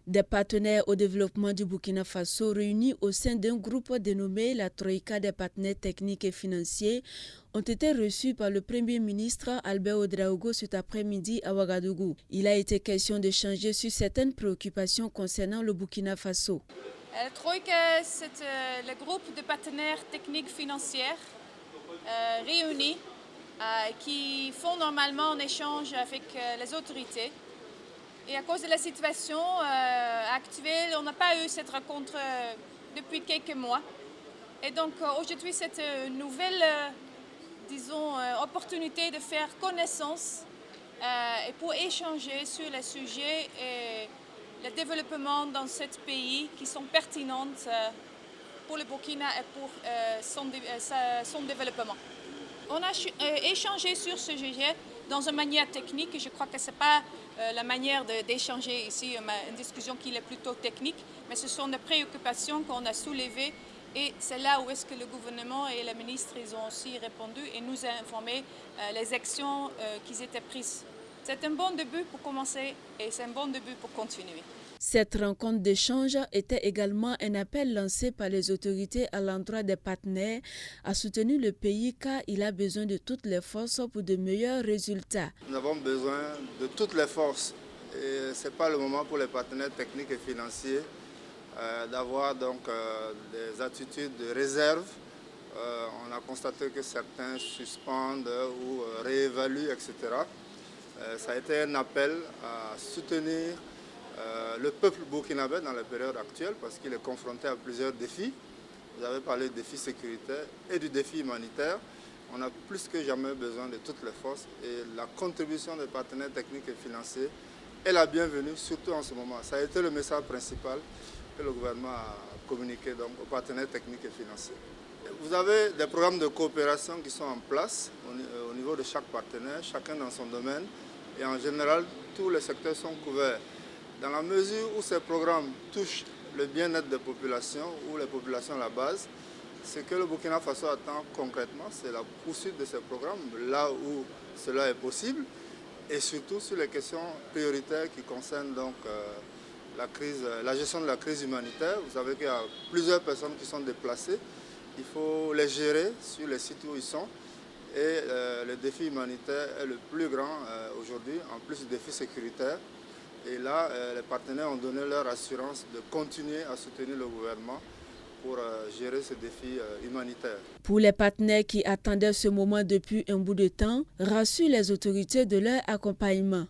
Des partenaires au développement du Burkina Faso réunis au sein d'un groupe dénommé la Troïka des partenaires techniques et financiers ont été reçus par le Premier ministre Albert Ouedraogo cet après-midi à Ouagadougou. Il a été question d'échanger sur certaines préoccupations concernant le Burkina Faso. La Troïka, c'est le groupe de partenaires techniques financiers réunis qui font normalement un échange avec les autorités. Et à cause de la situation actuelle, on n'a pas eu cette rencontre depuis quelques mois. Et donc aujourd'hui, c'est une nouvelle, opportunité de faire connaissance et pour échanger sur les sujets et le développement dans ce pays qui sont pertinents pour le Burkina et pour son développement. On a échangé sur ce sujet dans une manière technique. Je crois que ce n'est pas la manière d'échanger ici, une discussion qui est plutôt technique, mais ce sont des préoccupations qu'on a soulevées et c'est là où est-ce que le gouvernement et les ministres ils ont aussi répondu et nous ont informé les actions qui étaient prises. C'est un bon début pour commencer et c'est un bon début pour continuer. Cette rencontre d'échange était également un appel lancé par les autorités à l'endroit des partenaires à soutenir le pays car il a besoin de toutes les forces pour de meilleurs résultats. Nous avons besoin de toutes les forces et ce n'est pas le moment pour les partenaires techniques et financiers d'avoir des attitudes de réserve. On a constaté que certains suspendent ou réévaluent, etc. Ça a été un appel à soutenir le peuple burkinabé dans la période actuelle parce qu'il est confronté à plusieurs défis. Vous avez parlé du défi sécuritaire et du défi humanitaire. On a plus que jamais besoin de toutes les forces et la contribution des partenaires techniques et financiers est la bienvenue, surtout en ce moment. Ça a été le message principal que le gouvernement a communiqué donc, aux partenaires techniques et financiers. Vous avez des programmes de coopération qui sont en place au niveau de chaque partenaire, chacun dans son domaine. Et en général, tous les secteurs sont couverts. Dans la mesure où ces programmes touchent le bien-être des populations ou les populations à la base, ce que le Burkina Faso attend concrètement, c'est la poursuite de ces programmes là où cela est possible et surtout sur les questions prioritaires qui concernent donc la gestion de la crise humanitaire. Vous savez qu'il y a plusieurs personnes qui sont déplacées. Il faut les gérer sur les sites où ils sont. Et le défi humanitaire est le plus grand aujourd'hui, en plus du défi sécuritaire. Et là, les partenaires ont donné leur assurance de continuer à soutenir le gouvernement pour gérer ce défi humanitaire. Pour les partenaires qui attendaient ce moment depuis un bout de temps, rassurent les autorités de leur accompagnement.